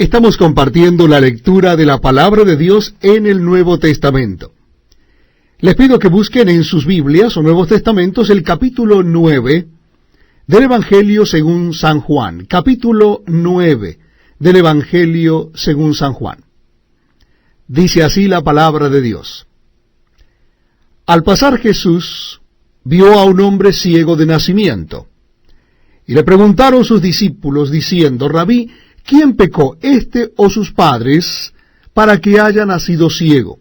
Estamos compartiendo la lectura de la Palabra de Dios en el Nuevo Testamento. Les pido que busquen en sus Biblias o Nuevos Testamentos el capítulo 9 del Evangelio según San Juan. Capítulo 9 del Evangelio según San Juan. Dice así la Palabra de Dios. Al pasar Jesús vio a un hombre ciego de nacimiento, y le preguntaron sus discípulos diciendo: Rabí, ¿quién pecó, este o sus padres, para que haya nacido ciego?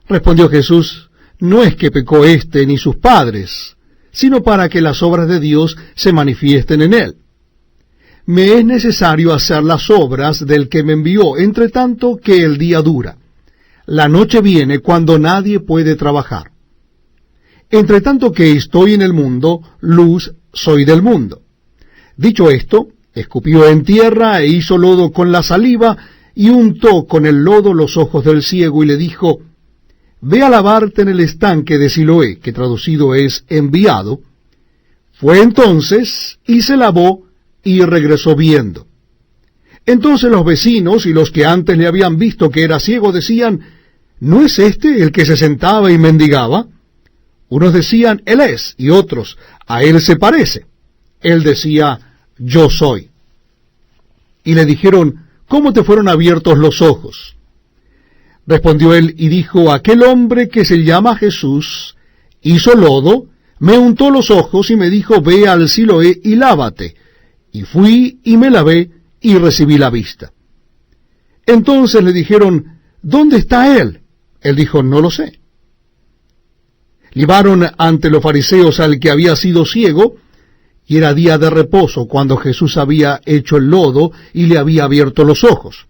Respondió Jesús: no es que pecó éste ni sus padres, sino para que las obras de Dios se manifiesten en él. Me es necesario hacer las obras del que me envió, entre tanto que el día dura. La noche viene cuando nadie puede trabajar. Entre tanto que estoy en el mundo, luz soy del mundo. Dicho esto, escupió en tierra e hizo lodo con la saliva, y untó con el lodo los ojos del ciego, y le dijo: Ve a lavarte en el estanque de Siloé, que traducido es enviado. Fue entonces, y se lavó, y regresó viendo. Entonces los vecinos y los que antes le habían visto que era ciego decían: ¿no es este el que se sentaba y mendigaba? Unos decían: él es, y otros: a él se parece. Él decía: yo soy. Y le dijeron: ¿cómo te fueron abiertos los ojos? Respondió él y dijo: aquel hombre que se llama Jesús hizo lodo, me untó los ojos y me dijo: ve al Siloé y lávate. Y fui y me lavé y recibí la vista. Entonces le dijeron: ¿dónde está él? Él dijo: no lo sé. Llevaron ante los fariseos al que había sido ciego, y era día de reposo cuando Jesús había hecho el lodo y le había abierto los ojos.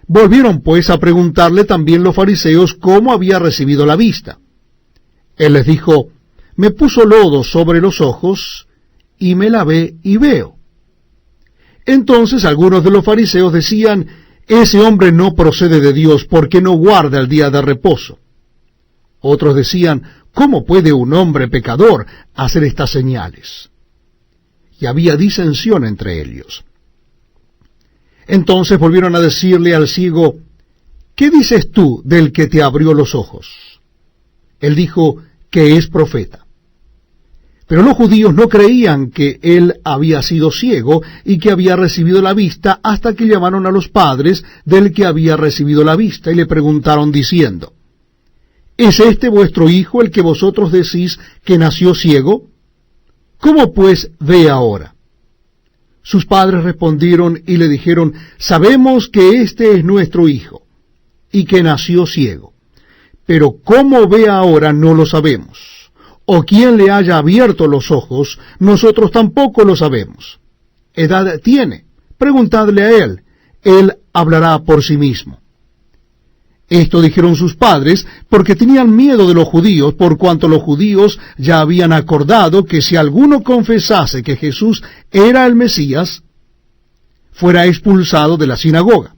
Volvieron pues a preguntarle también los fariseos cómo había recibido la vista. Él les dijo: me puso lodo sobre los ojos, y me lavé y veo. Entonces algunos de los fariseos decían: ese hombre no procede de Dios, porque no guarda el día de reposo. Otros decían: ¿cómo puede un hombre pecador hacer estas señales? Y había disensión entre ellos. Entonces volvieron a decirle al ciego: ¿qué dices tú del que te abrió los ojos? Él dijo que es profeta. Pero los judíos no creían que él había sido ciego y que había recibido la vista, hasta que llamaron a los padres del que había recibido la vista y le preguntaron diciendo: ¿es este vuestro hijo el que vosotros decís que nació ciego? ¿Cómo pues ve ahora? Sus padres respondieron y le dijeron: sabemos que este es nuestro hijo, y que nació ciego. Pero cómo ve ahora no lo sabemos. O quién le haya abierto los ojos, nosotros tampoco lo sabemos. ¿Edad tiene? Preguntadle a él hablará por sí mismo. Esto dijeron sus padres porque tenían miedo de los judíos, por cuanto los judíos ya habían acordado que si alguno confesase que Jesús era el Mesías, fuera expulsado de la sinagoga.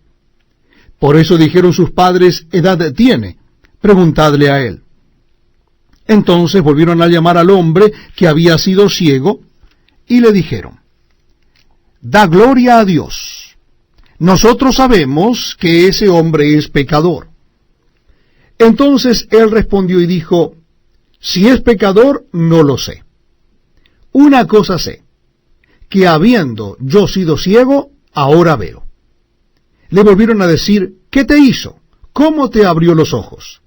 Por eso dijeron sus padres: ¿edad tiene? Preguntadle a él. Entonces volvieron a llamar al hombre que había sido ciego, y le dijeron: da gloria a Dios. Nosotros sabemos que ese hombre es pecador. Entonces él respondió y dijo: si es pecador, no lo sé. Una cosa sé, que habiendo yo sido ciego, ahora veo. Le volvieron a decir: ¿qué te hizo? ¿Cómo te abrió los ojos?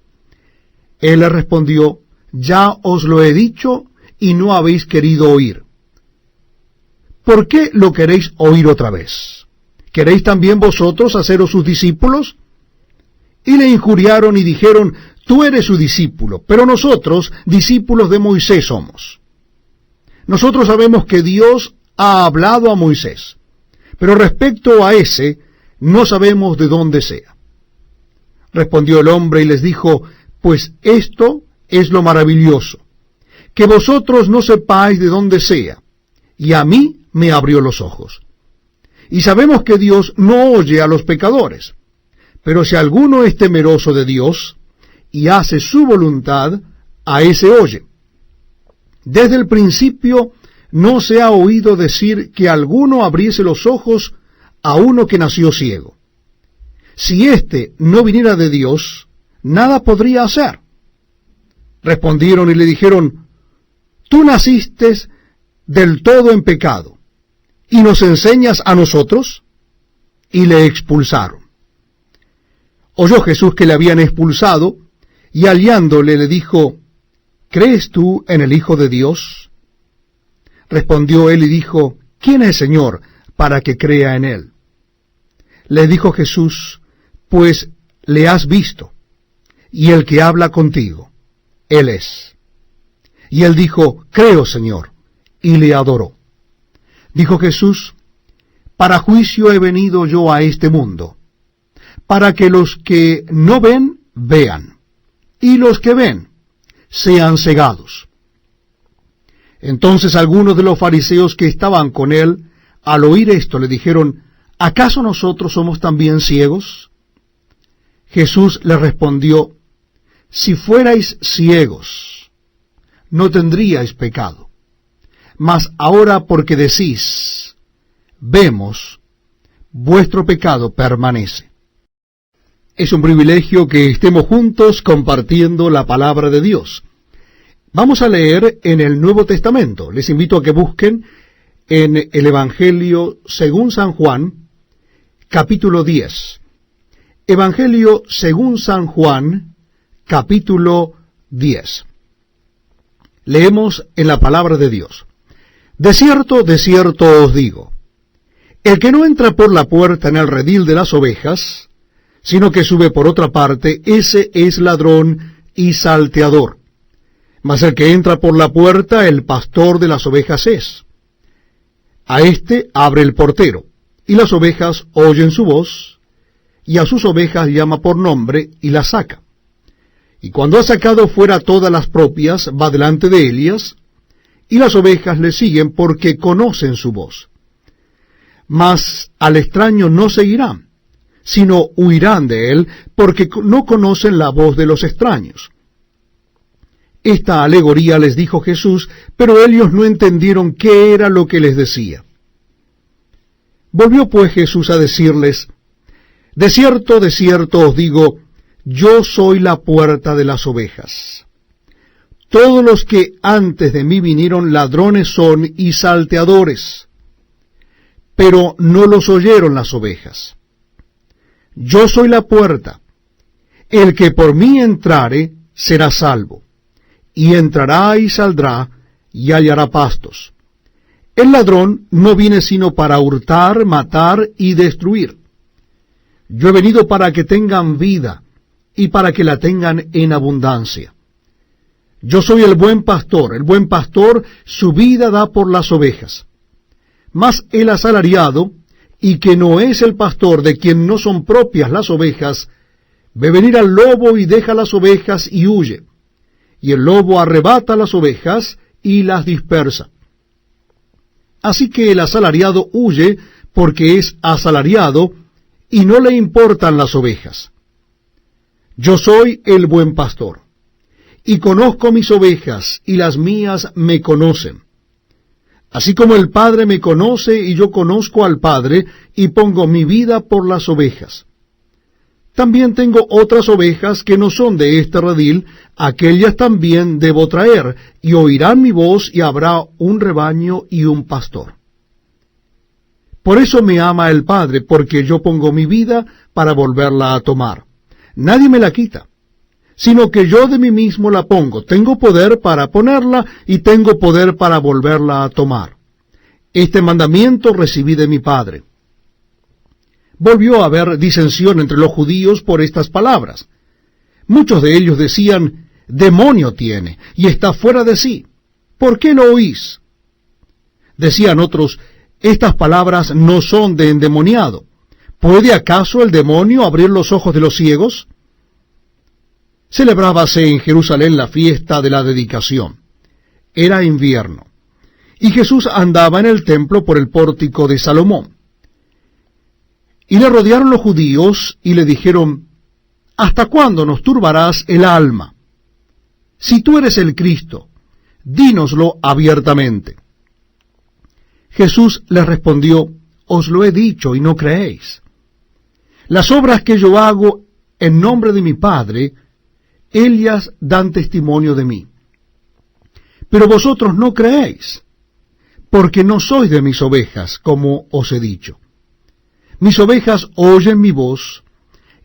Él le respondió: ya os lo he dicho, y no habéis querido oír. ¿Por qué lo queréis oír otra vez? ¿Queréis también vosotros haceros sus discípulos? Y le injuriaron y dijeron: tú eres su discípulo, pero nosotros discípulos de Moisés somos. Nosotros sabemos que Dios ha hablado a Moisés, pero respecto a ese, no sabemos de dónde sea. Respondió el hombre y les dijo: pues esto es lo maravilloso, que vosotros no sepáis de dónde sea, y a mí me abrió los ojos. Y sabemos que Dios no oye a los pecadores, pero si alguno es temeroso de Dios y hace su voluntad, a ese oye. Desde el principio no se ha oído decir que alguno abriese los ojos a uno que nació ciego. Si éste no viniera de Dios, nada podría hacer. Respondieron y le dijeron: tú naciste del todo en pecado, ¿y nos enseñas a nosotros? Y le expulsaron. Oyó Jesús que le habían expulsado, y hallándole le dijo: ¿crees tú en el Hijo de Dios? Respondió él y dijo: ¿quién es, Señor, para que crea en él? Le dijo Jesús: pues le has visto, y el que habla contigo, él es. Y él dijo: creo, Señor, y le adoró. Dijo Jesús: para juicio he venido yo a este mundo, para que los que no ven, vean, y los que ven, sean cegados. Entonces algunos de los fariseos que estaban con él, al oír esto, le dijeron: ¿acaso nosotros somos también ciegos? Jesús les respondió: si fuerais ciegos, no tendríais pecado. Mas ahora, porque decís: vemos, vuestro pecado permanece. Es un privilegio que estemos juntos compartiendo la palabra de Dios. Vamos a leer en el Nuevo Testamento. Les invito a que busquen en el Evangelio según San Juan, capítulo 10. Evangelio según San Juan, capítulo 10. Leemos en la palabra de Dios: de cierto os digo, el que no entra por la puerta en el redil de las ovejas, sino que sube por otra parte, ese es ladrón y salteador. Mas el que entra por la puerta, el pastor de las ovejas es. A éste abre el portero, y las ovejas oyen su voz, y a sus ovejas llama por nombre, y las saca. Y cuando ha sacado fuera todas las propias, va delante de ellas, y las ovejas le siguen porque conocen su voz. Mas al extraño no seguirán, sino huirán de él, porque no conocen la voz de los extraños. Esta alegoría les dijo Jesús, pero ellos no entendieron qué era lo que les decía. Volvió pues Jesús a decirles: de cierto os digo, yo soy la puerta de las ovejas. Todos los que antes de mí vinieron ladrones son y salteadores, pero no los oyeron las ovejas. Yo soy la puerta. El que por mí entrare será salvo, y entrará y saldrá, y hallará pastos. El ladrón no viene sino para hurtar, matar y destruir. Yo he venido para que tengan vida, y para que la tengan en abundancia. Yo soy el buen pastor su vida da por las ovejas. Mas el asalariado, y que no es el pastor, de quien no son propias las ovejas, ve venir al lobo y deja las ovejas y huye. Y el lobo arrebata las ovejas y las dispersa. Así que el asalariado huye porque es asalariado y no le importan las ovejas. Yo soy el buen pastor, y conozco mis ovejas, y las mías me conocen. Así como el Padre me conoce, y yo conozco al Padre, y pongo mi vida por las ovejas. También tengo otras ovejas que no son de este redil, aquellas también debo traer, y oirán mi voz, y habrá un rebaño y un pastor. Por eso me ama el Padre, porque yo pongo mi vida para volverla a tomar. Nadie me la quita, sino que yo de mí mismo la pongo. Tengo poder para ponerla y tengo poder para volverla a tomar. Este mandamiento recibí de mi Padre. Volvió a haber disensión entre los judíos por estas palabras. Muchos de ellos decían: demonio tiene, y está fuera de sí. ¿Por qué lo oís? Decían otros: estas palabras no son de endemoniado. ¿Puede acaso el demonio abrir los ojos de los ciegos? Celebrábase en Jerusalén la fiesta de la dedicación. Era invierno, y Jesús andaba en el templo por el pórtico de Salomón. Y le rodearon los judíos y le dijeron: ¿hasta cuándo nos turbarás el alma? Si tú eres el Cristo, dínoslo abiertamente. Jesús les respondió: os lo he dicho y no creéis. Las obras que yo hago en nombre de mi Padre, ellas dan testimonio de mí. Pero vosotros no creéis, porque no sois de mis ovejas, como os he dicho. Mis ovejas oyen mi voz,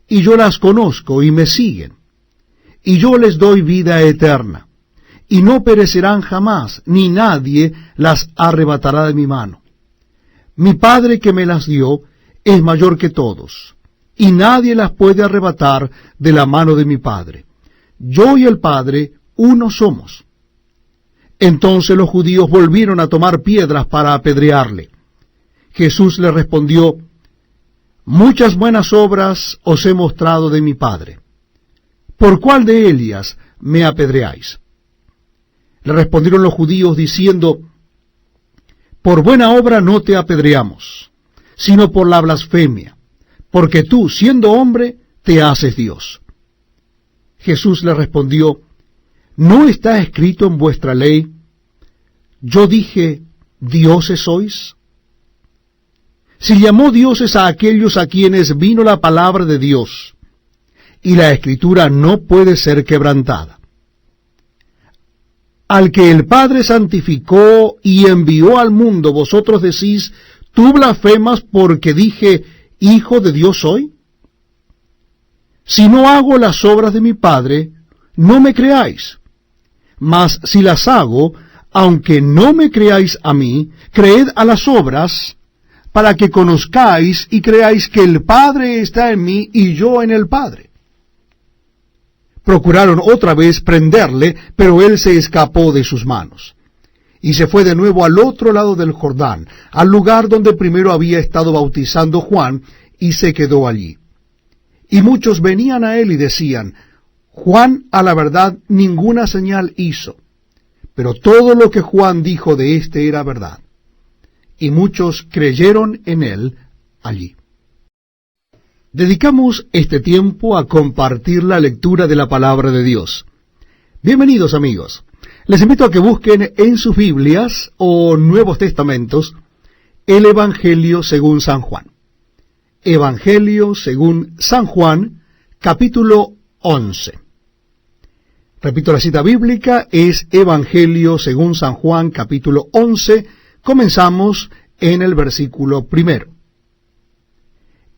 y yo las conozco y me siguen, y yo les doy vida eterna, y no perecerán jamás, ni nadie las arrebatará de mi mano. Mi Padre que me las dio es mayor que todos, y nadie las puede arrebatar de la mano de mi Padre. Yo y el Padre uno somos. Entonces los judíos volvieron a tomar piedras para apedrearle. Jesús le respondió: muchas buenas obras os he mostrado de mi Padre. ¿Por cuál de ellas me apedreáis? Le respondieron los judíos diciendo: por buena obra no te apedreamos, sino por la blasfemia, porque tú, siendo hombre, te haces Dios. Jesús le respondió: ¿no está escrito en vuestra ley, yo dije, dioses sois? Si llamó dioses a aquellos a quienes vino la palabra de Dios, y la Escritura no puede ser quebrantada. Al que el Padre santificó y envió al mundo, vosotros decís, ¿tú blasfemas porque dije, Hijo de Dios soy? Si no hago las obras de mi Padre, no me creáis. Mas si las hago, aunque no me creáis a mí, creed a las obras, para que conozcáis y creáis que el Padre está en mí y yo en el Padre. Procuraron otra vez prenderle, pero él se escapó de sus manos, y se fue de nuevo al otro lado del Jordán, al lugar donde primero había estado bautizando Juan, y se quedó allí. Y muchos venían a él y decían: Juan a la verdad ninguna señal hizo, pero todo lo que Juan dijo de éste era verdad. Y muchos creyeron en él allí. Dedicamos este tiempo a compartir la lectura de la palabra de Dios. Bienvenidos, amigos. Les invito a que busquen en sus Biblias o Nuevos Testamentos el Evangelio según San Juan. Evangelio según San Juan, capítulo 11. Repito, la cita bíblica es Evangelio según San Juan, capítulo 11. Comenzamos en el versículo 1.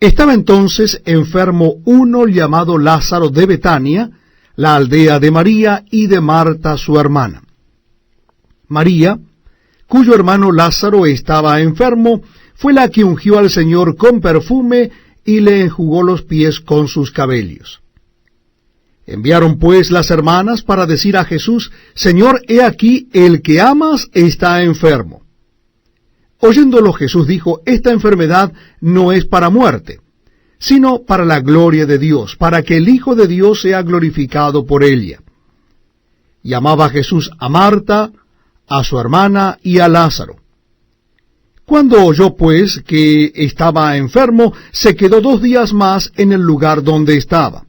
Estaba entonces enfermo uno llamado Lázaro de Betania, la aldea de María y de Marta su hermana. María, cuyo hermano Lázaro estaba enfermo, fue la que ungió al Señor con perfume y le enjugó los pies con sus cabellos. Enviaron pues las hermanas para decir a Jesús: Señor, he aquí, el que amas está enfermo. Oyéndolo Jesús dijo: esta enfermedad no es para muerte, sino para la gloria de Dios, para que el Hijo de Dios sea glorificado por ella. Llamaba Jesús a Marta, a su hermana y a Lázaro. Cuando oyó pues que estaba enfermo, se quedó 2 días más en el lugar donde estaba.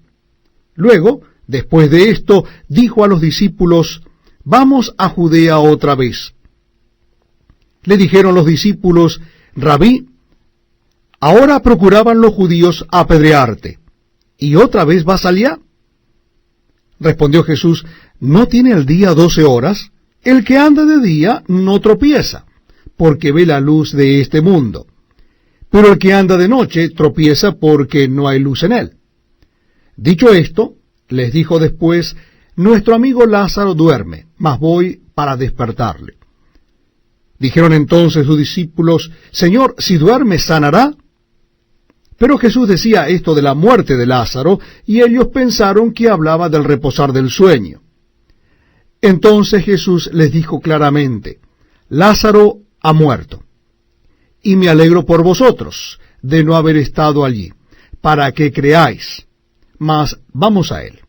Luego, después de esto, dijo a los discípulos: vamos a Judea otra vez. Le dijeron los discípulos: Rabí, ahora procuraban los judíos apedrearte, ¿y otra vez vas allá? Respondió Jesús: ¿no tiene el día 12 horas? El que anda de día no tropieza, porque ve la luz de este mundo. Pero el que anda de noche tropieza porque no hay luz en él. Dicho esto, les dijo después: nuestro amigo Lázaro duerme, mas voy para despertarle. Dijeron entonces sus discípulos: Señor, si duerme, ¿sanará? Pero Jesús decía esto de la muerte de Lázaro, y ellos pensaron que hablaba del reposar del sueño. Entonces Jesús les dijo claramente: Lázaro ha muerto, y me alegro por vosotros de no haber estado allí, para que creáis. Mas vamos a él.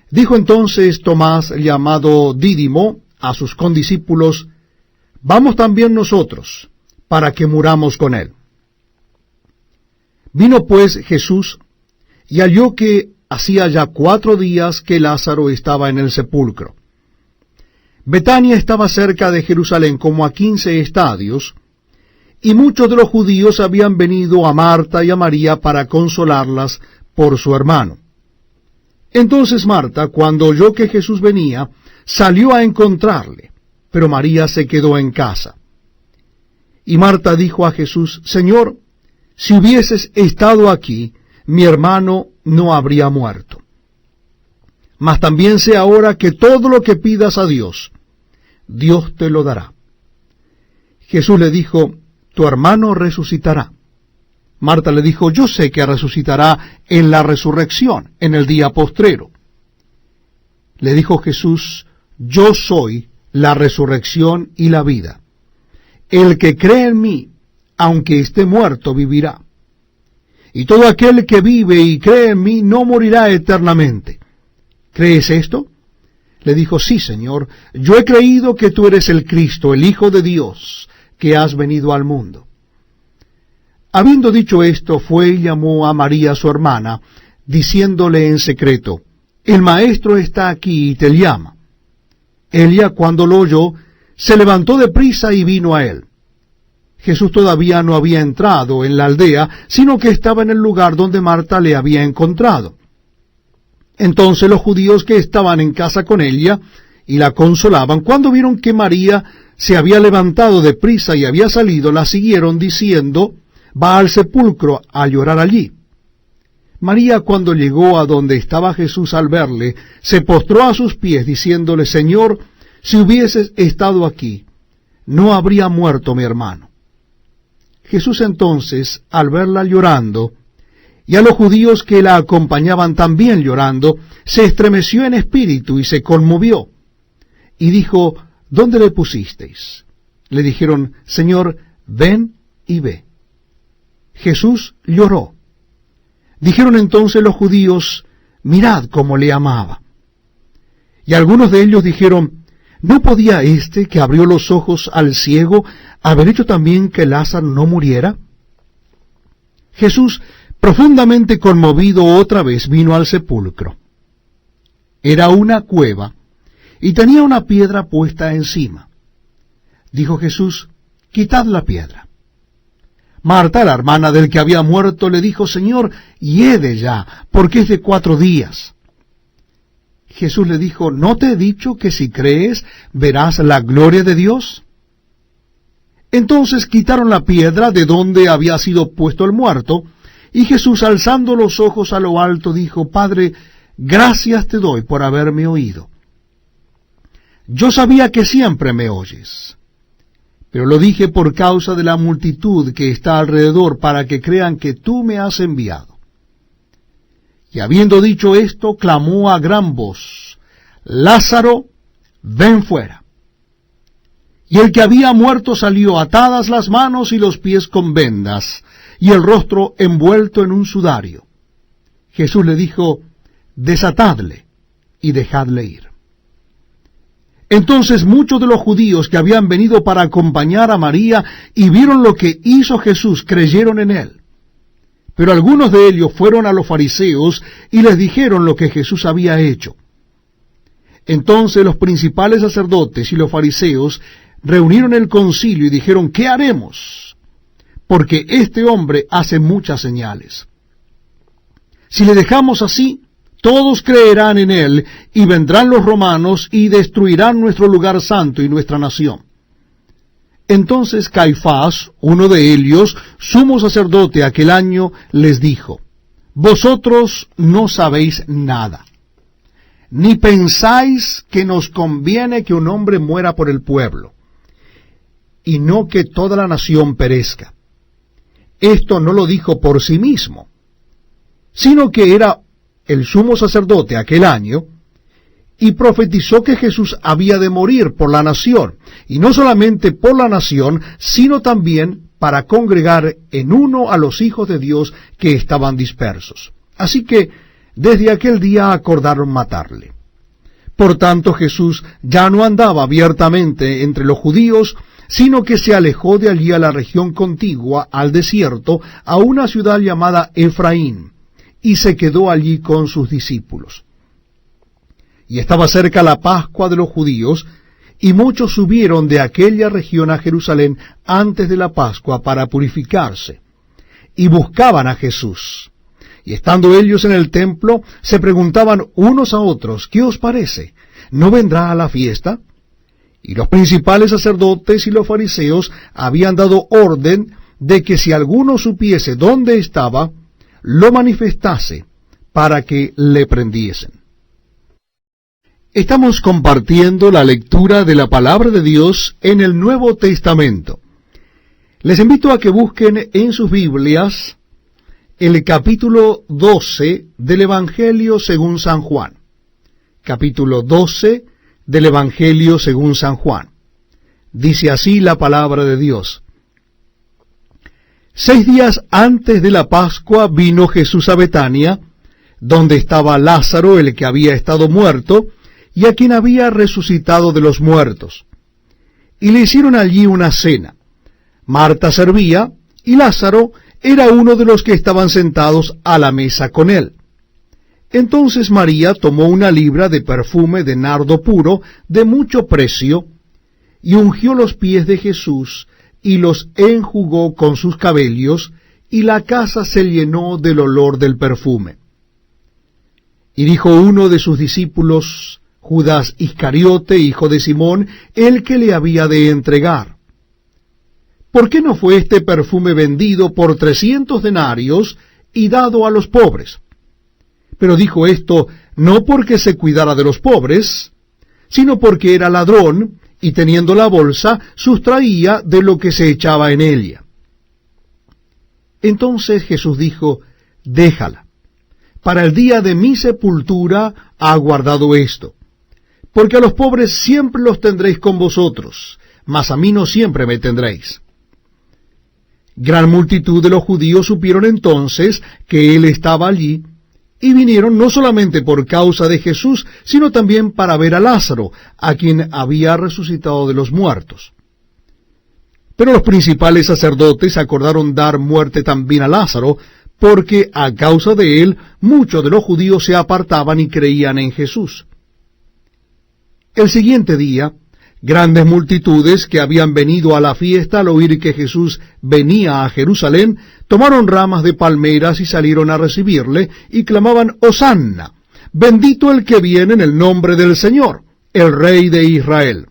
Dijo entonces Tomás, llamado Dídimo, a sus condiscípulos: vamos también nosotros, para que muramos con él. Vino pues Jesús, y halló que hacía ya 4 días que Lázaro estaba en el sepulcro. Betania estaba cerca de Jerusalén como a 15 estadios, y muchos de los judíos habían venido a Marta y a María para consolarlas por su hermano. Entonces Marta, cuando oyó que Jesús venía, salió a encontrarle, pero María se quedó en casa. Y Marta dijo a Jesús: Señor, si hubieses estado aquí, mi hermano no habría muerto. Mas también sé ahora que todo lo que pidas a Dios, Dios te lo dará. Jesús le dijo: tu hermano resucitará. Marta le dijo: yo sé que resucitará en la resurrección, en el día postrero. Le dijo Jesús: yo soy la resurrección y la vida. El que cree en mí, aunque esté muerto, vivirá. Y todo aquel que vive y cree en mí no morirá eternamente. ¿Crees esto? Le dijo: sí, Señor, yo he creído que tú eres el Cristo, el Hijo de Dios, que has venido al mundo. Habiendo dicho esto, fue y llamó a María su hermana, diciéndole en secreto: el Maestro está aquí y te llama. Ella, cuando lo oyó, se levantó de prisa y vino a él. Jesús todavía no había entrado en la aldea, sino que estaba en el lugar donde Marta le había encontrado. Entonces los judíos que estaban en casa con ella y la consolaban, cuando vieron que María se había levantado de prisa y había salido, la siguieron diciendo: va al sepulcro a llorar allí. María, cuando llegó a donde estaba Jesús, al verle, se postró a sus pies, diciéndole: Señor, si hubieses estado aquí, no habría muerto mi hermano. Jesús entonces, al verla llorando, y a los judíos que la acompañaban también llorando, se estremeció en espíritu y se conmovió, y dijo: ¿dónde le pusisteis? Le dijeron: Señor, ven y ve. Jesús lloró. Dijeron entonces los judíos: mirad cómo le amaba. Y algunos de ellos dijeron: ¿no podía éste que abrió los ojos al ciego haber hecho también que Lázaro no muriera? Jesús, profundamente conmovido, otra vez vino al sepulcro. Era una cueva, y tenía una piedra puesta encima. Dijo Jesús: quitad la piedra. Marta, la hermana del que había muerto, le dijo: Señor, hiede ya, porque es de 4 días. Jesús le dijo: ¿no te he dicho que si crees verás la gloria de Dios? Entonces quitaron la piedra de donde había sido puesto el muerto, y Jesús, alzando los ojos a lo alto, dijo: Padre, gracias te doy por haberme oído. Yo sabía que siempre me oyes, pero lo dije por causa de la multitud que está alrededor, para que crean que tú me has enviado. Y habiendo dicho esto, clamó a gran voz: Lázaro, ven fuera. Y el que había muerto salió, atadas las manos y los pies con vendas, y el rostro envuelto en un sudario. Jesús le dijo: desatadle y dejadle ir. Entonces muchos de los judíos que habían venido para acompañar a María y vieron lo que hizo Jesús, creyeron en él. Pero algunos de ellos fueron a los fariseos y les dijeron lo que Jesús había hecho. Entonces los principales sacerdotes y los fariseos reunieron el concilio y dijeron: ¿qué haremos? Porque este hombre hace muchas señales. Si le dejamos así, todos creerán en él, y vendrán los romanos y destruirán nuestro lugar santo y nuestra nación. Entonces Caifás, uno de ellos, sumo sacerdote aquel año, les dijo: vosotros no sabéis nada, ni pensáis que nos conviene que un hombre muera por el pueblo, y no que toda la nación perezca. Esto no lo dijo por sí mismo, sino que era el sumo sacerdote aquel año, y profetizó que Jesús había de morir por la nación, y no solamente por la nación, sino también para congregar en uno a los hijos de Dios que estaban dispersos. Así que desde aquel día acordaron matarle. Por tanto, Jesús ya no andaba abiertamente entre los judíos, sino que se alejó de allí a la región contigua, al desierto, a una ciudad llamada Efraín, y se quedó allí con sus discípulos. Y estaba cerca la Pascua de los judíos, y muchos subieron de aquella región a Jerusalén antes de la Pascua para purificarse, y buscaban a Jesús. Y estando ellos en el templo, se preguntaban unos a otros, ¿qué os parece? ¿No vendrá a la fiesta? Y los principales sacerdotes y los fariseos habían dado orden de que si alguno supiese dónde estaba, lo manifestase para que le prendiesen. Estamos compartiendo la lectura de la palabra de Dios en el Nuevo Testamento. Les invito a que busquen en sus Biblias el capítulo 12 del Evangelio según San Juan. Capítulo 12 del Evangelio según San Juan. Dice así la palabra de Dios. 6 días antes de la Pascua vino Jesús a Betania, donde estaba Lázaro, el que había estado muerto, y a quien había resucitado de los muertos. Y le hicieron allí una cena. Marta servía, y Lázaro era uno de los que estaban sentados a la mesa con él. Entonces María tomó una libra de perfume de nardo puro, de mucho precio, y ungió los pies de Jesús, y los enjugó con sus cabellos, y la casa se llenó del olor del perfume. Y dijo uno de sus discípulos, Judas Iscariote, hijo de Simón, el que le había de entregar: ¿por qué no fue este perfume vendido por 300 denarios y dado a los pobres? Pero dijo esto no porque se cuidara de los pobres, sino porque era ladrón, y teniendo la bolsa, sustraía de lo que se echaba en ella. Entonces Jesús dijo: déjala, para el día de mi sepultura ha guardado esto, porque a los pobres siempre los tendréis con vosotros, mas a mí no siempre me tendréis. Gran multitud de los judíos supieron entonces que él estaba allí, y vinieron no solamente por causa de Jesús, sino también para ver a Lázaro, a quien había resucitado de los muertos. Pero los principales sacerdotes acordaron dar muerte también a Lázaro, porque a causa de él muchos de los judíos se apartaban y creían en Jesús. El siguiente día, grandes multitudes que habían venido a la fiesta al oír que Jesús venía a Jerusalén, tomaron ramas de palmeras y salieron a recibirle, y clamaban: Hosanna, bendito el que viene en el nombre del Señor, el Rey de Israel.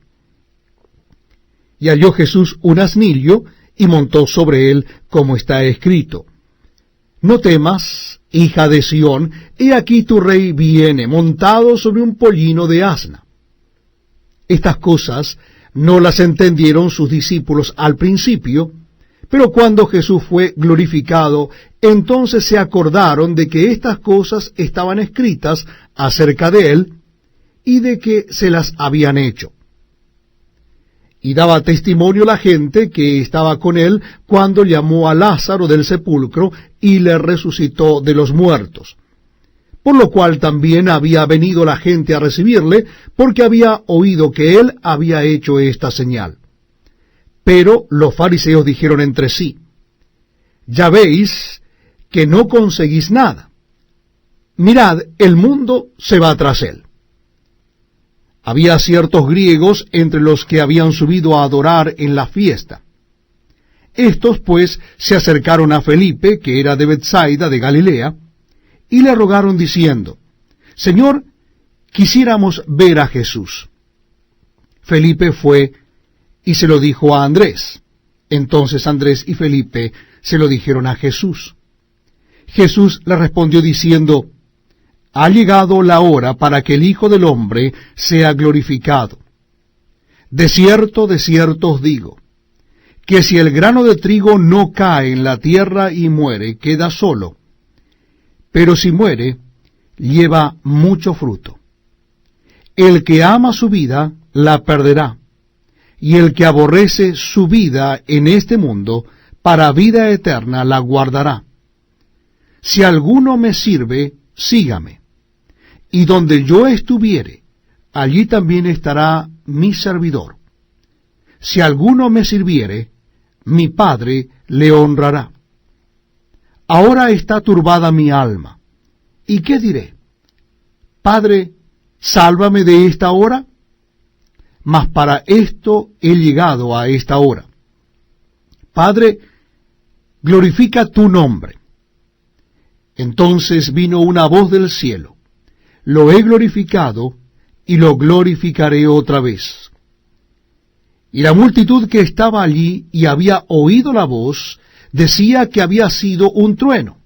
Y halló Jesús un asnillo, y montó sobre él, como está escrito: No temas, hija de Sión, he aquí tu rey viene, montado sobre un pollino de asna. Estas cosas no las entendieron sus discípulos al principio, pero cuando Jesús fue glorificado, entonces se acordaron de que estas cosas estaban escritas acerca de él, y de que se las habían hecho. Y daba testimonio la gente que estaba con él cuando llamó a Lázaro del sepulcro y le resucitó de los muertos. Por lo cual también había venido la gente a recibirle, porque había oído que él había hecho esta señal. Pero los fariseos dijeron entre sí: ya veis que no conseguís nada. Mirad, el mundo se va tras él. Había ciertos griegos entre los que habían subido a adorar en la fiesta. Estos pues se acercaron a Felipe, que era de Betsaida de Galilea, y le rogaron diciendo: Señor, quisiéramos ver a Jesús. Felipe fue y se lo dijo a Andrés. Entonces Andrés y Felipe se lo dijeron a Jesús. Jesús le respondió diciendo: ha llegado la hora para que el Hijo del Hombre sea glorificado. De cierto os digo, que si el grano de trigo no cae en la tierra y muere, queda solo, pero si muere, lleva mucho fruto. El que ama su vida, la perderá, y el que aborrece su vida en este mundo, para vida eterna la guardará. Si alguno me sirve, sígame, y donde yo estuviere, allí también estará mi servidor. Si alguno me sirviere, mi Padre le honrará. Ahora está turbada mi alma. ¿Y qué diré? Padre, sálvame de esta hora. mas para esto he llegado a esta hora. Padre, glorifica tu nombre. Entonces vino una voz del cielo: lo he glorificado, y lo glorificaré otra vez. Y la multitud que estaba allí y había oído la voz, decía que había sido un trueno.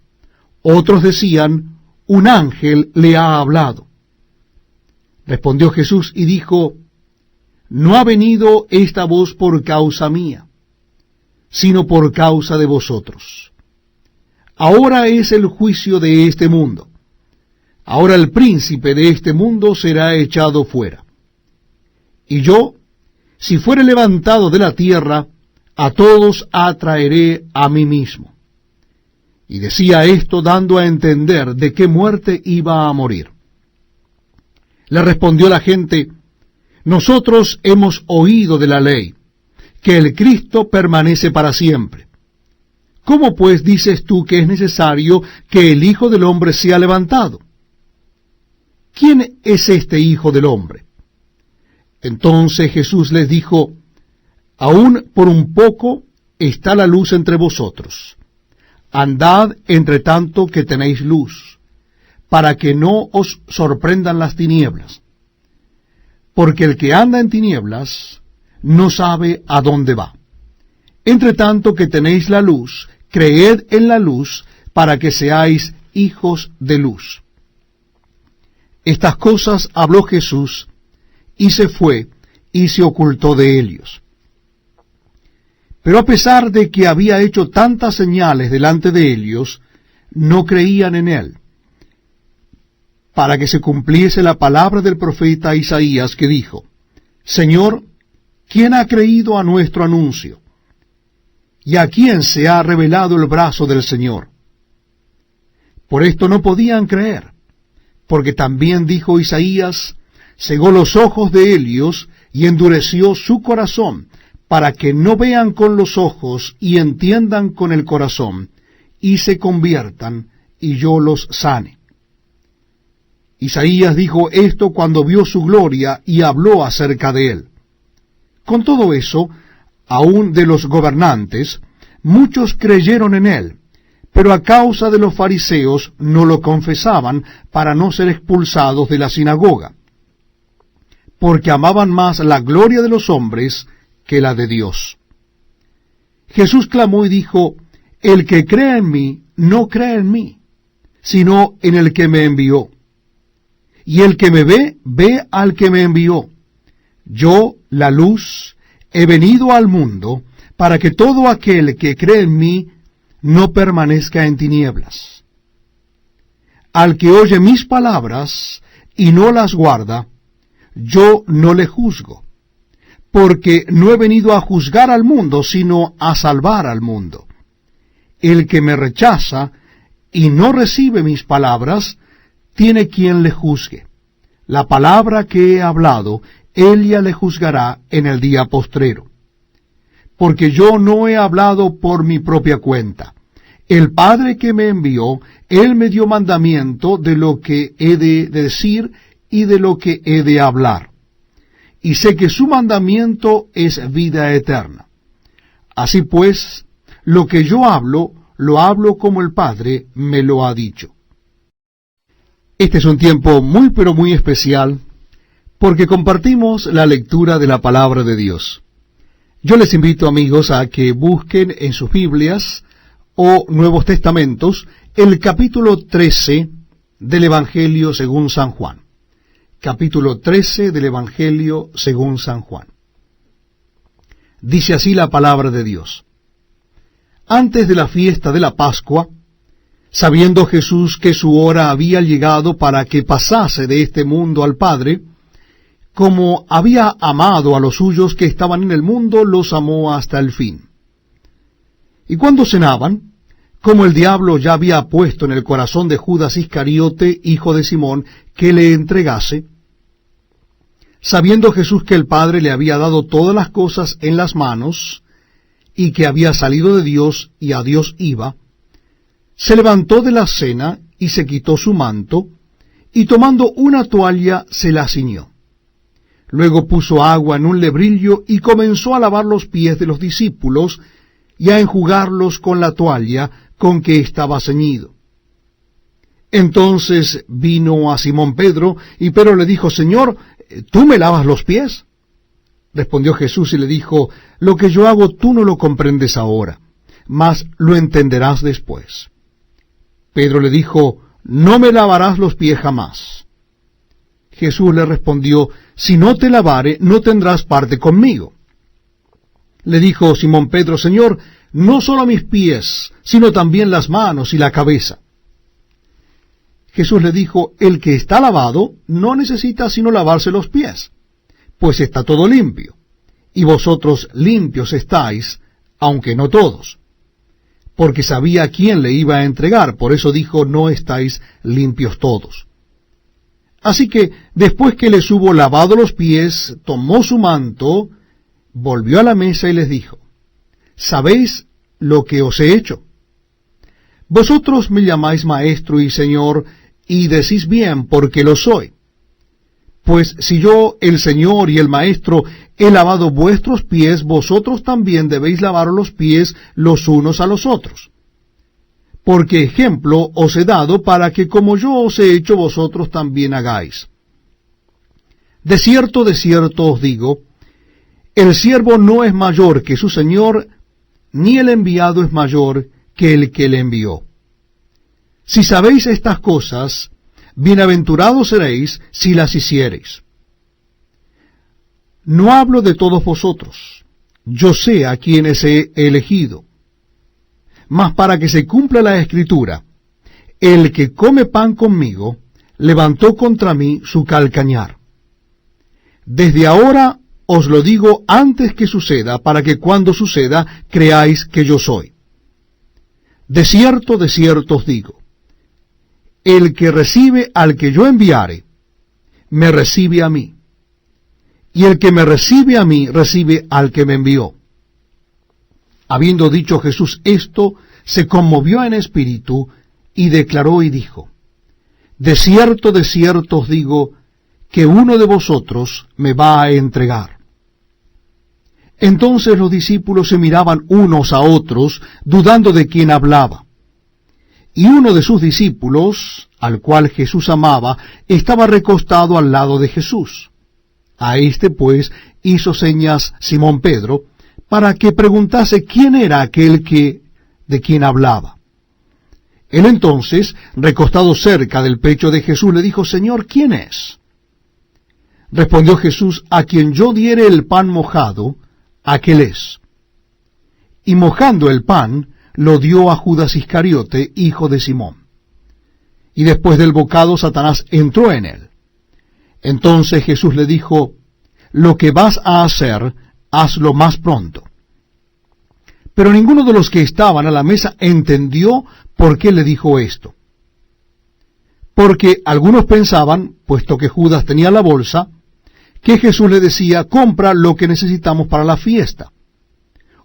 Otros decían: un ángel le ha hablado. Respondió Jesús y dijo: no ha venido esta voz por causa mía, sino por causa de vosotros. Ahora es el juicio de este mundo. Ahora el príncipe de este mundo será echado fuera. Y yo, si fuere levantado de la tierra, a todos atraeré a mí mismo. Y decía esto dando a entender de qué muerte iba a morir. Le respondió la gente: nosotros hemos oído de la ley, que el Cristo permanece para siempre. ¿Cómo pues dices tú que es necesario que el Hijo del Hombre sea levantado? ¿Quién es este Hijo del Hombre? Entonces Jesús les dijo: aún por un poco está la luz entre vosotros. Andad entre tanto que tenéis luz, para que no os sorprendan las tinieblas. Porque el que anda en tinieblas no sabe a dónde va. Entre tanto que tenéis la luz, creed en la luz, para que seáis hijos de luz. Estas cosas habló Jesús, y se fue, y se ocultó de ellos. Pero a pesar de que había hecho tantas señales delante de ellos, no creían en él, para que se cumpliese la palabra del profeta Isaías, que dijo: Señor, ¿quién ha creído a nuestro anuncio? ¿Y a quién se ha revelado el brazo del Señor? Por esto no podían creer, porque también dijo Isaías: cegó los ojos de ellos y endureció su corazón, para que no vean con los ojos y entiendan con el corazón, y se conviertan, y yo los sane. Isaías dijo esto cuando vio su gloria y habló acerca de él. Con todo eso, aun de los gobernantes, muchos creyeron en él, pero a causa de los fariseos no lo confesaban para no ser expulsados de la sinagoga, porque amaban más la gloria de los hombres que la de Dios. Jesús clamó y dijo: el que cree en mí, no cree en mí, sino en el que me envió. Y el que me ve, ve al que me envió. Yo, la luz, he venido al mundo, para que todo aquel que cree en mí no permanezca en tinieblas. Al que oye mis palabras y no las guarda, yo no le juzgo, porque no he venido a juzgar al mundo, sino a salvar al mundo. El que me rechaza y no recibe mis palabras, tiene quien le juzgue. La palabra que he hablado, ella le juzgará en el día postrero. Porque yo no he hablado por mi propia cuenta. El Padre que me envió, él me dio mandamiento de lo que he de decir y de lo que he de hablar. Y sé que su mandamiento es vida eterna. Así pues, lo que yo hablo, lo hablo como el Padre me lo ha dicho. Este es un tiempo muy pero muy especial, porque compartimos la lectura de la palabra de Dios. Yo les invito, amigos, a que busquen en sus Biblias o Nuevos Testamentos el capítulo 13 del Evangelio según San Juan. Capítulo 13 del Evangelio según San Juan. Dice así la palabra de Dios. Antes de la fiesta de la Pascua, sabiendo Jesús que su hora había llegado para que pasase de este mundo al Padre, como había amado a los suyos que estaban en el mundo, los amó hasta el fin. Y cuando cenaban, como el diablo ya había puesto en el corazón de Judas Iscariote, hijo de Simón, que le entregase, sabiendo Jesús que el Padre le había dado todas las cosas en las manos, y que había salido de Dios y a Dios iba, se levantó de la cena y se quitó su manto, y tomando una toalla se la ciñó. Luego puso agua en un lebrillo y comenzó a lavar los pies de los discípulos y a enjugarlos con la toalla con que estaba ceñido. Entonces vino a Simón Pedro, y Pedro le dijo: Señor, ¿tú me lavas los pies? Respondió Jesús y le dijo: Lo que yo hago tú no lo comprendes ahora, mas lo entenderás después. Pedro le dijo: No me lavarás los pies jamás. Jesús le respondió: Si no te lavare, no tendrás parte conmigo. Le dijo Simón Pedro: Señor, no solo mis pies, sino también las manos y la cabeza. Jesús le dijo: El que está lavado no necesita sino lavarse los pies, pues está todo limpio, y vosotros limpios estáis, aunque no todos. Porque sabía a quién le iba a entregar, por eso dijo: No estáis limpios todos. Así que, después que les hubo lavado los pies, tomó su manto, volvió a la mesa y les dijo: ¿Sabéis lo que os he hecho? Vosotros me llamáis maestro y señor, y decís bien, porque lo soy. Pues si yo, el Señor y el Maestro, he lavado vuestros pies, vosotros también debéis lavar los pies los unos a los otros. Porque ejemplo os he dado para que como yo os he hecho, vosotros también hagáis. De cierto os digo, el siervo no es mayor que su Señor, ni el enviado es mayor que el que le envió. Si sabéis estas cosas, bienaventurados seréis si las hiciereis. No hablo de todos vosotros, yo sé a quienes he elegido. Mas para que se cumpla la Escritura, el que come pan conmigo, levantó contra mí su calcañar. Desde ahora os lo digo antes que suceda, para que cuando suceda creáis que yo soy. De cierto os digo, el que recibe al que yo enviare, me recibe a mí, y el que me recibe a mí, recibe al que me envió. Habiendo dicho Jesús esto, se conmovió en espíritu, y declaró y dijo: De cierto os digo, que uno de vosotros me va a entregar. Entonces los discípulos se miraban unos a otros, dudando de quién hablaba. Y uno de sus discípulos, al cual Jesús amaba, estaba recostado al lado de Jesús. A éste, pues, hizo señas Simón Pedro, para que preguntase quién era aquel de quien hablaba. Él entonces, recostado cerca del pecho de Jesús, le dijo: Señor, ¿quién es? Respondió Jesús: A quien yo diere el pan mojado, aquel es. Y mojando el pan, lo dio a Judas Iscariote, hijo de Simón. Y después del bocado, Satanás entró en él. Entonces Jesús le dijo: Lo que vas a hacer, hazlo más pronto. Pero ninguno de los que estaban a la mesa entendió por qué le dijo esto. Porque algunos pensaban, puesto que Judas tenía la bolsa, que Jesús le decía: compra lo que necesitamos para la fiesta,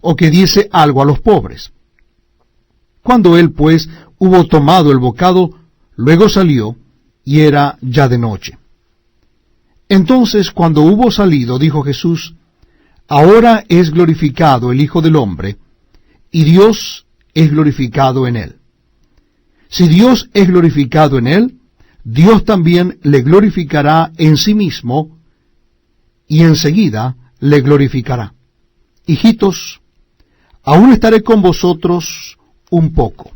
o que diese algo a los pobres. Cuando él, pues, hubo tomado el bocado, luego salió, y era ya de noche. Entonces, cuando hubo salido, dijo Jesús: Ahora es glorificado el Hijo del Hombre, y Dios es glorificado en él. Si Dios es glorificado en él, Dios también le glorificará en sí mismo, y enseguida le glorificará. Hijitos, aún estaré con vosotros un poco.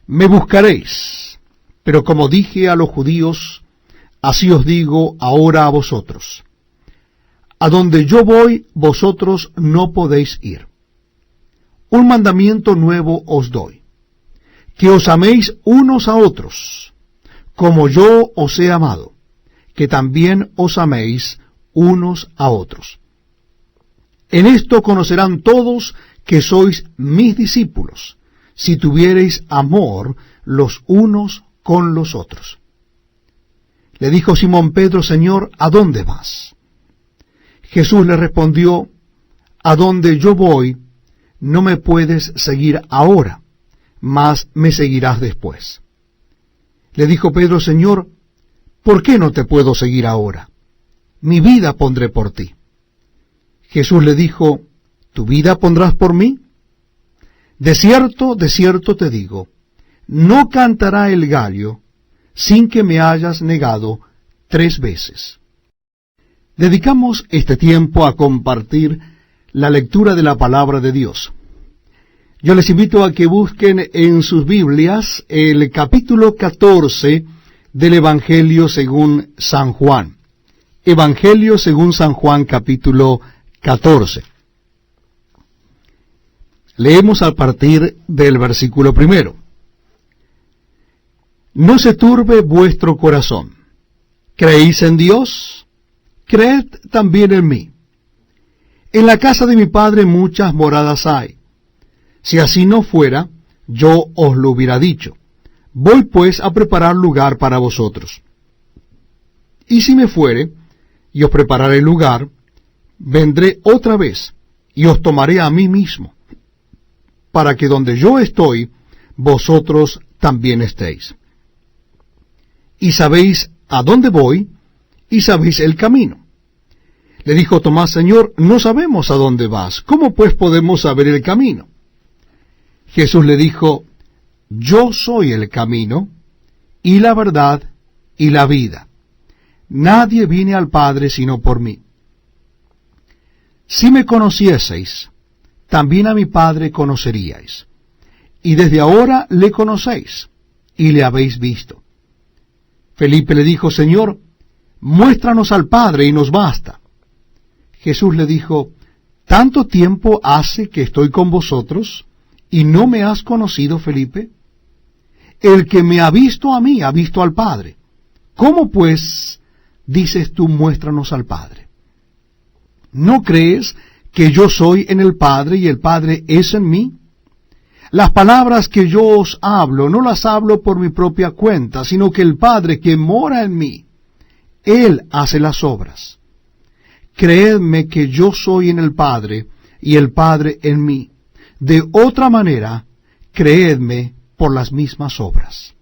Me buscaréis, pero como dije a los judíos, así os digo ahora a vosotros: a donde yo voy, vosotros no podéis ir. Un mandamiento nuevo os doy, que os améis unos a otros, como yo os he amado, que también os améis unos a otros. En esto conocerán todos que sois mis discípulos, si tuviereis amor los unos con los otros. Le dijo Simón Pedro: Señor, ¿a dónde vas? Jesús le respondió: A donde yo voy, no me puedes seguir ahora, mas me seguirás después. Le dijo Pedro: Señor, ¿por qué no te puedo seguir ahora? mi vida pondré por ti. Jesús le dijo, ¿tu vida pondrás por mí? De cierto te digo, no cantará el gallo sin que me hayas negado 3 veces. Dedicamos este tiempo a compartir la lectura de la palabra de Dios. Yo les invito a que busquen en sus Biblias el capítulo 14 del Evangelio según San Juan. Evangelio según San Juan, capítulo 14. Leemos a partir del versículo 1. No se turbe vuestro corazón. ¿Creéis en Dios? Creed también en mí. En la casa de mi Padre muchas moradas hay. Si así no fuera, yo os lo hubiera dicho. Voy pues a preparar lugar para vosotros. Y si me fuere, y os prepararé lugar, vendré otra vez, y os tomaré a mí mismo, para que donde yo estoy, vosotros también estéis. Y sabéis a dónde voy, y sabéis el camino. Le dijo Tomás, Señor, no sabemos a dónde vas, ¿cómo pues podemos saber el camino? Jesús le dijo, yo soy el camino, y la verdad, y la vida. Nadie viene al Padre sino por mí. Si me conocieseis, también a mi Padre conoceríais. Y desde ahora le conocéis, y le habéis visto. Felipe le dijo, Señor, muéstranos al Padre y nos basta. Jesús le dijo, ¿tanto tiempo hace que estoy con vosotros, y no me has conocido, Felipe? El que me ha visto a mí, ha visto al Padre. ¿Cómo pues dices tú, muéstranos al Padre? ¿No crees que yo soy en el Padre y el Padre es en mí? Las palabras que yo os hablo, no las hablo por mi propia cuenta, sino que el Padre que mora en mí, Él hace las obras. Creedme que yo soy en el Padre y el Padre en mí. De otra manera, creedme por las mismas obras.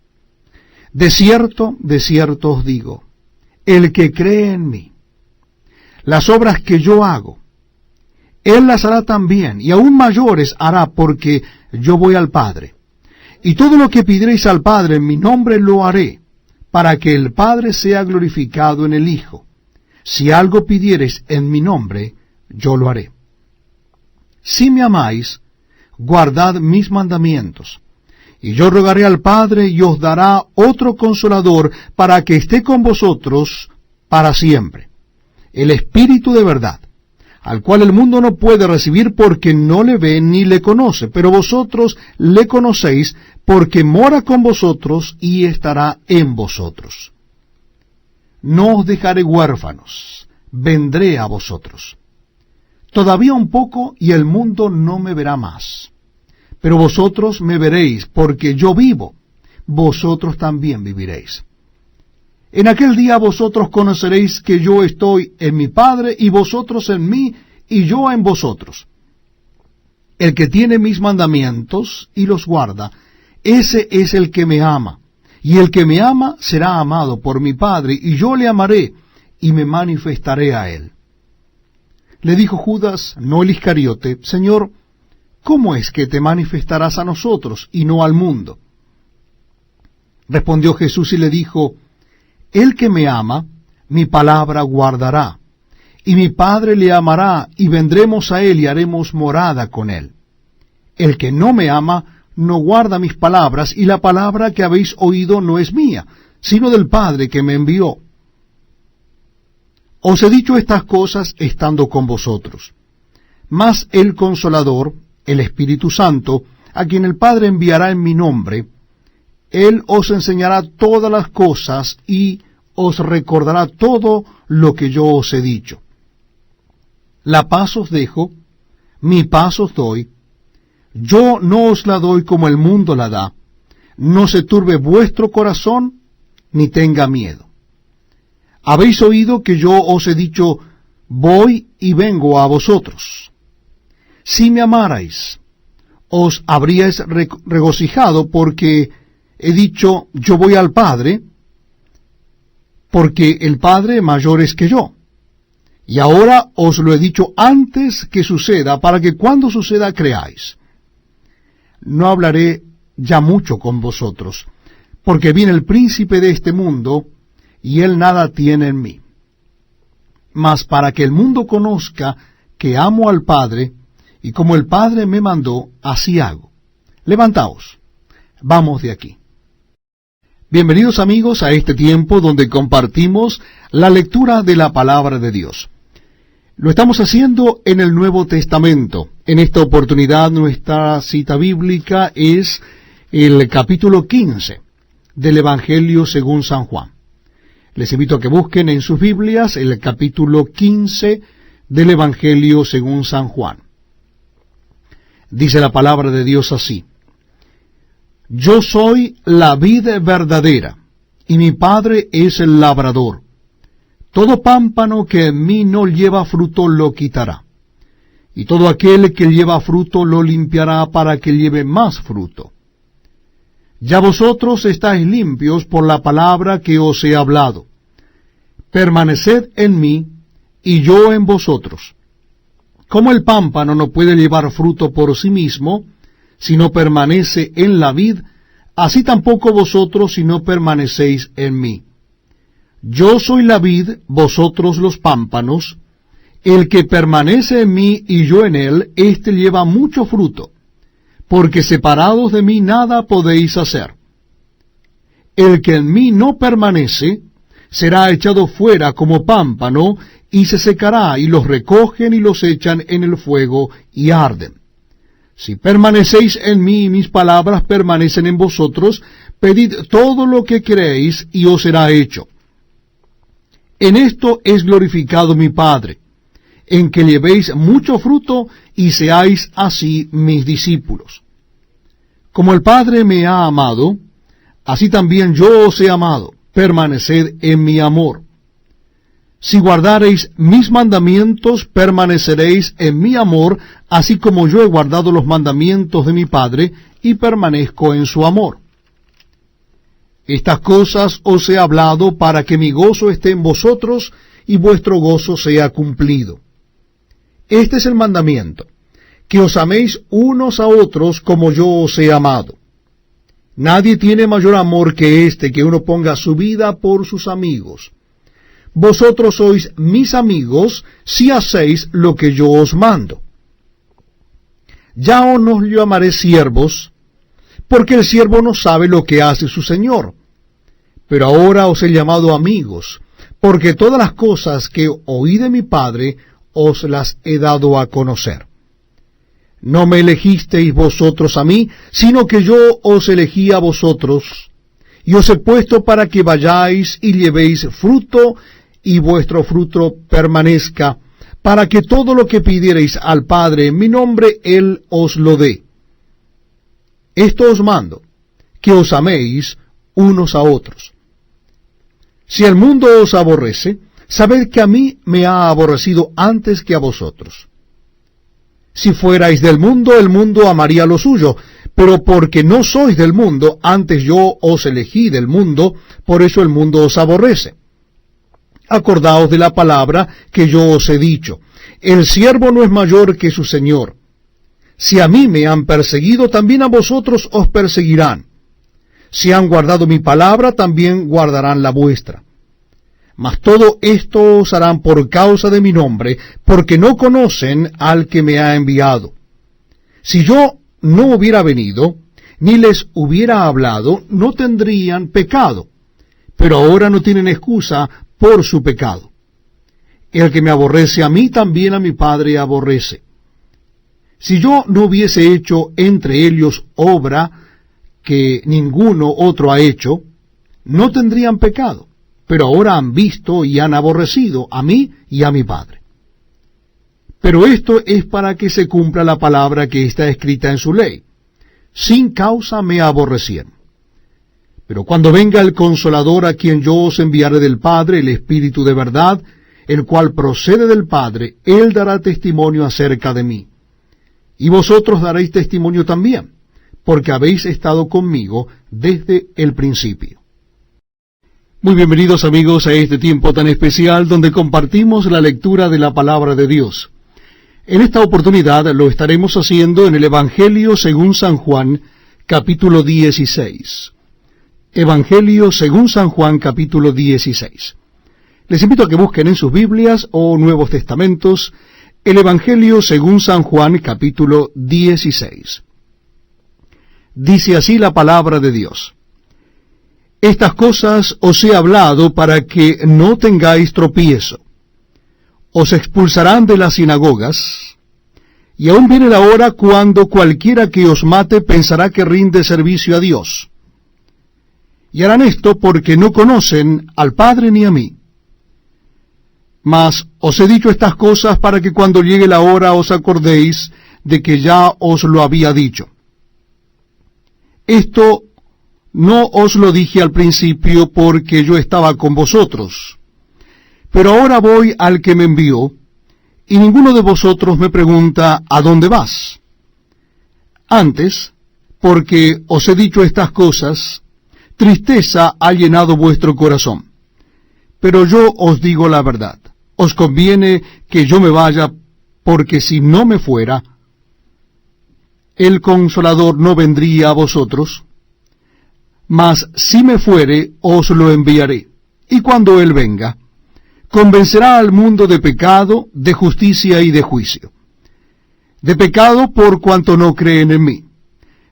De cierto os digo, el que cree en mí, las obras que yo hago, Él las hará también, y aún mayores hará, porque yo voy al Padre. Y todo lo que pidiereis al Padre en mi nombre lo haré, para que el Padre sea glorificado en el Hijo. Si algo pidiereis en mi nombre, yo lo haré. Si me amáis, guardad mis mandamientos. Y yo rogaré al Padre y os dará otro Consolador para que esté con vosotros para siempre. El Espíritu de verdad, al cual el mundo no puede recibir porque no le ve ni le conoce, pero vosotros le conocéis porque mora con vosotros y estará en vosotros. No os dejaré huérfanos, vendré a vosotros. Todavía un poco y el mundo no me verá más. Pero vosotros me veréis, porque yo vivo, vosotros también viviréis. En aquel día vosotros conoceréis que yo estoy en mi Padre, y vosotros en mí, y yo en vosotros. El que tiene mis mandamientos y los guarda, ese es el que me ama. Y el que me ama será amado por mi Padre, y yo le amaré, y me manifestaré a él. Le dijo Judas, no el Iscariote, Señor, ¿cómo es que te manifestarás a nosotros y no al mundo? Respondió Jesús y le dijo, el que me ama, mi palabra guardará, y mi Padre le amará, y vendremos a él y haremos morada con él. El que no me ama, no guarda mis palabras, y la palabra que habéis oído no es mía, sino del Padre que me envió. Os he dicho estas cosas estando con vosotros. Mas el Consolador, el Espíritu Santo, a quien el Padre enviará en mi nombre, Él os enseñará todas las cosas y os recordará todo lo que yo os he dicho. La paz os dejo, mi paz os doy. Yo no os la doy como el mundo la da. No se turbe vuestro corazón, ni tenga miedo. Habéis oído que yo os he dicho, voy y vengo a vosotros. Si me amarais, os habríais regocijado, porque he dicho, yo voy al Padre, porque el Padre mayor es que yo. Y ahora os lo he dicho antes que suceda, para que cuando suceda creáis. No hablaré ya mucho con vosotros, porque viene el príncipe de este mundo, y él nada tiene en mí. Mas para que el mundo conozca que amo al Padre, y como el Padre me mandó, así hago. Levantaos, vamos de aquí. Bienvenidos amigos a este tiempo donde compartimos la lectura de la palabra de Dios. Lo estamos haciendo en el Nuevo Testamento. En esta oportunidad nuestra cita bíblica es el capítulo 15 del Evangelio según San Juan. Les invito a que busquen en sus Biblias el capítulo 15 del Evangelio según San Juan. Dice la palabra de Dios así: Yo soy la vid verdadera, y mi Padre es el labrador. Todo pámpano que en mí no lleva fruto lo quitará, y todo aquel que lleva fruto lo limpiará para que lleve más fruto. Ya vosotros estáis limpios por la palabra que os he hablado. Permaneced en mí, y yo en vosotros. Como el pámpano no puede llevar fruto por sí mismo, si no permanece en la vid, así tampoco vosotros si no permanecéis en mí. Yo soy la vid, vosotros los pámpanos. El que permanece en mí y yo en él, éste lleva mucho fruto, porque separados de mí nada podéis hacer. El que en mí no permanece, será echado fuera como pámpano, y se secará, y los recogen y los echan en el fuego, y arden. Si permanecéis en mí y mis palabras permanecen en vosotros, pedid todo lo que queréis, y os será hecho. En esto es glorificado mi Padre, en que llevéis mucho fruto, y seáis así mis discípulos. Como el Padre me ha amado, así también yo os he amado. Permaneced en mi amor. Si guardareis mis mandamientos, permaneceréis en mi amor, así como yo he guardado los mandamientos de mi Padre, y permanezco en su amor. Estas cosas os he hablado para que mi gozo esté en vosotros, y vuestro gozo sea cumplido. Este es el mandamiento, que os améis unos a otros como yo os he amado. Nadie tiene mayor amor que este, que uno ponga su vida por sus amigos. Vosotros sois mis amigos si hacéis lo que yo os mando. Ya os no os llamaré siervos, porque el siervo no sabe lo que hace su señor. Pero ahora os he llamado amigos, porque todas las cosas que oí de mi Padre os las he dado a conocer. No me elegisteis vosotros a mí, sino que yo os elegí a vosotros, y os he puesto para que vayáis y llevéis fruto, y vuestro fruto permanezca, para que todo lo que pidiereis al Padre en mi nombre, Él os lo dé. Esto os mando, que os améis unos a otros. Si el mundo os aborrece, sabed que a mí me ha aborrecido antes que a vosotros. Si fuerais del mundo, el mundo amaría lo suyo, pero porque no sois del mundo, antes yo os elegí del mundo, por eso el mundo os aborrece. Acordaos de la palabra que yo os he dicho: el siervo no es mayor que su señor. Si a mí me han perseguido, también a vosotros os perseguirán. Si han guardado mi palabra, también guardarán la vuestra. Mas todo esto os harán por causa de mi nombre, porque no conocen al que me ha enviado. Si yo no hubiera venido, ni les hubiera hablado, no tendrían pecado, pero ahora no tienen excusa por su pecado. El que me aborrece a mí, también a mi Padre aborrece. Si yo no hubiese hecho entre ellos obra que ninguno otro ha hecho, no tendrían pecado, pero ahora han visto y han aborrecido a mí y a mi Padre. Pero esto es para que se cumpla la palabra que está escrita en su ley: sin causa me aborrecieron. Pero cuando venga el Consolador, a quien yo os enviaré del Padre, el Espíritu de verdad, el cual procede del Padre, Él dará testimonio acerca de mí. Y vosotros daréis testimonio también, porque habéis estado conmigo desde el principio. Muy bienvenidos amigos a este tiempo tan especial donde compartimos la lectura de la palabra de Dios. En esta oportunidad lo estaremos haciendo en el Evangelio según San Juan, capítulo 16. Evangelio según San Juan, capítulo 16. Les invito a que busquen en sus Biblias o Nuevos Testamentos el Evangelio según San Juan, capítulo 16. Dice así la palabra de Dios. Estas cosas os he hablado para que no tengáis tropiezo. Os expulsarán de las sinagogas, y aún viene la hora cuando cualquiera que os mate pensará que rinde servicio a Dios. Y harán esto porque no conocen al Padre ni a mí. Mas os he dicho estas cosas para que cuando llegue la hora os acordéis de que ya os lo había dicho. Esto no os lo dije al principio porque yo estaba con vosotros. Pero ahora voy al que me envió, y ninguno de vosotros me pregunta, ¿a dónde vas? Antes, porque os he dicho estas cosas, tristeza ha llenado vuestro corazón. Pero yo os digo la verdad, os conviene que yo me vaya, porque si no me fuera, el Consolador no vendría a vosotros. Mas si me fuere, os lo enviaré, y cuando él venga, convencerá al mundo de pecado, de justicia y de juicio. De pecado por cuanto no creen en mí,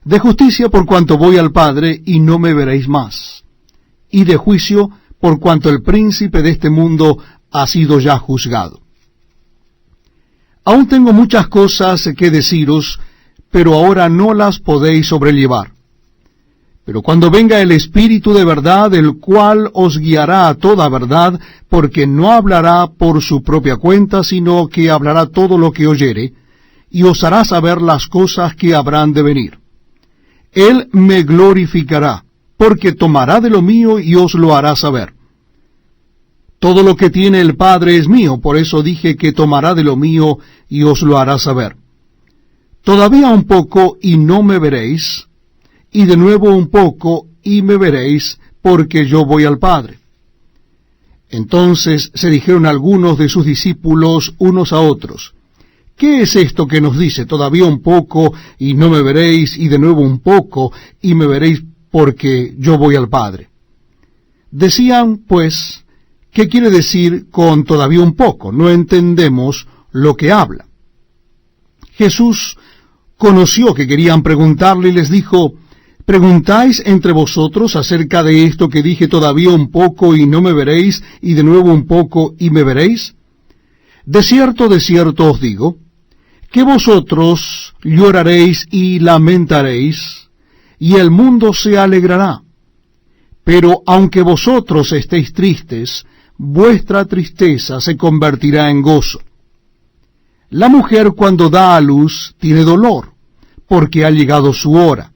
de justicia por cuanto voy al Padre y no me veréis más, y de juicio por cuanto el príncipe de este mundo ha sido ya juzgado. Aún tengo muchas cosas que deciros, pero ahora no las podéis sobrellevar. Pero cuando venga el Espíritu de verdad, el cual os guiará a toda verdad, porque no hablará por su propia cuenta, sino que hablará todo lo que oyere, y os hará saber las cosas que habrán de venir. Él me glorificará, porque tomará de lo mío y os lo hará saber. Todo lo que tiene el Padre es mío, por eso dije que tomará de lo mío y os lo hará saber. Todavía un poco y no me veréis, y de nuevo un poco, y me veréis, porque yo voy al Padre. Entonces se dijeron algunos de sus discípulos unos a otros, ¿qué es esto que nos dice? Todavía un poco, y no me veréis, y de nuevo un poco, y me veréis, porque yo voy al Padre. Decían, pues, ¿qué quiere decir con todavía un poco? No entendemos lo que habla. Jesús conoció que querían preguntarle y les dijo, ¿preguntáis entre vosotros acerca de esto que dije todavía un poco y no me veréis, y de nuevo un poco y me veréis? De cierto os digo, que vosotros lloraréis y lamentaréis, y el mundo se alegrará. Pero aunque vosotros estéis tristes, vuestra tristeza se convertirá en gozo. La mujer cuando da a luz tiene dolor, porque ha llegado su hora.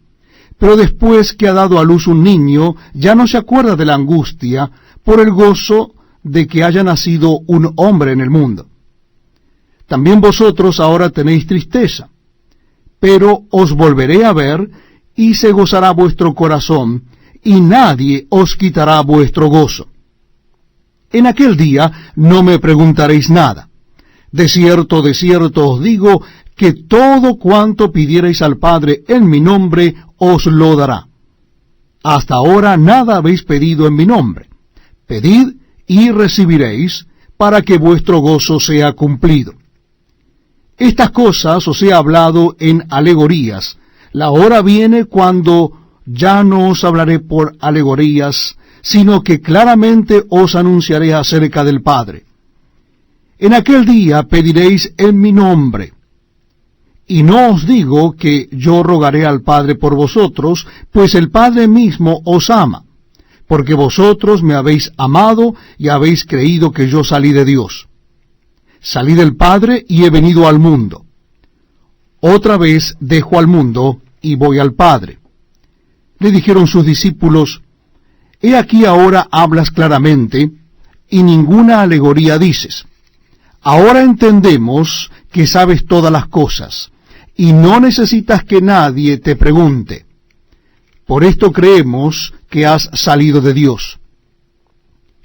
Pero después que ha dado a luz un niño, ya no se acuerda de la angustia por el gozo de que haya nacido un hombre en el mundo. También vosotros ahora tenéis tristeza, pero os volveré a ver, y se gozará vuestro corazón, y nadie os quitará vuestro gozo. En aquel día no me preguntaréis nada. De cierto os digo, que todo cuanto pidierais al Padre en mi nombre, os lo dará. Hasta ahora nada habéis pedido en mi nombre. Pedid y recibiréis, para que vuestro gozo sea cumplido. Estas cosas os he hablado en alegorías. La hora viene cuando ya no os hablaré por alegorías, sino que claramente os anunciaré acerca del Padre. En aquel día pediréis en mi nombre. Y no os digo que yo rogaré al Padre por vosotros, pues el Padre mismo os ama, porque vosotros me habéis amado y habéis creído que yo salí de Dios. Salí del Padre y he venido al mundo. Otra vez dejo al mundo y voy al Padre. Le dijeron sus discípulos, he aquí ahora hablas claramente, y ninguna alegoría dices. Ahora entendemos que sabes todas las cosas, y no necesitas que nadie te pregunte. Por esto creemos que has salido de Dios.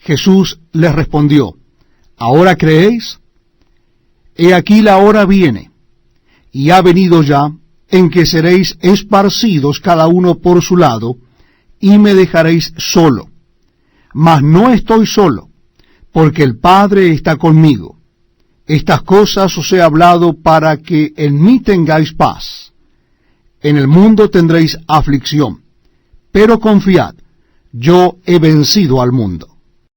Jesús les respondió: ¿Ahora creéis? He aquí la hora viene, y ha venido ya, en que seréis esparcidos cada uno por su lado, y me dejaréis solo. Mas no estoy solo, porque el Padre está conmigo. Estas cosas os he hablado para que en mí tengáis paz. En el mundo tendréis aflicción, pero confiad, yo he vencido al mundo.